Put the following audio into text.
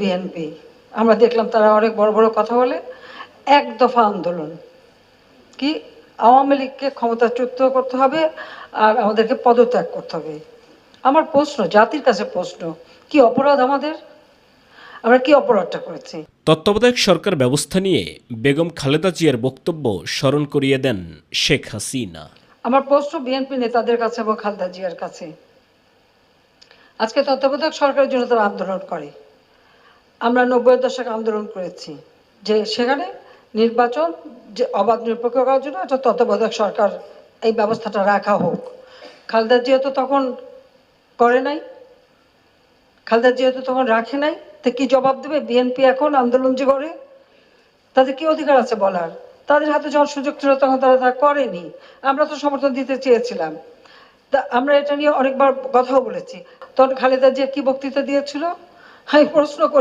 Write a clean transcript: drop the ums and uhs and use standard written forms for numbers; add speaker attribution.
Speaker 1: BNP. আমরা দেখলাম তারা অনেক বড় বড় কথা বলে। এক দফা আন্দোলন কি আওয়ামী লীগকে ক্ষমতাচ্যুত করতে হবে আর আমাদেরকে পদত্যাগ করতে হবে। আমার প্রশ্ন, জাতির কাছে প্রশ্ন, কি অপরাধ আমাদের? আমরা কি অপরাধটা করেছি?
Speaker 2: তত্ত্বাবধায়ক সরকার ব্যবস্থা নিয়ে বেগম খালেদা জিয়ার বক্তব্য স্মরণ করিয়ে দেন শেখ হাসিনা।
Speaker 1: আমার প্রশ্ন বিএনপি নেতাদের কাছে এবং খালেদা জিয়ার কাছে, আজকে তত্ত্বাবধায়ক সরকারের জন্য তারা আন্দোলন করে। আমরা 90-এর দশকে আন্দোলন করেছি যে সেখানে নির্বাচন যে অবাধ নিরপেক্ষ করার জন্য একটা তত্ত্বাবধায়ক সরকার এই ব্যবস্থাটা রাখা হোক। খালেদা জিয়া তো তখন করে নাই, খালেদা জিয়া তো তখন রাখে নাই, তো কি জবাব দেবে বিএনপি এখন আন্দোলন যে করে? তাদের কি অধিকার আছে বলার? তাদের হাতে যখন সুযোগ ছিল তখন তারা তা করেনি। আমরা তো সমর্থন দিতে চেয়েছিলাম, তা আমরা এটা নিয়ে অনেকবার কথাও বলেছি। তখন খালেদা জিয়া কি বক্তৃতা দিয়েছিল আমি প্রশ্ন করি।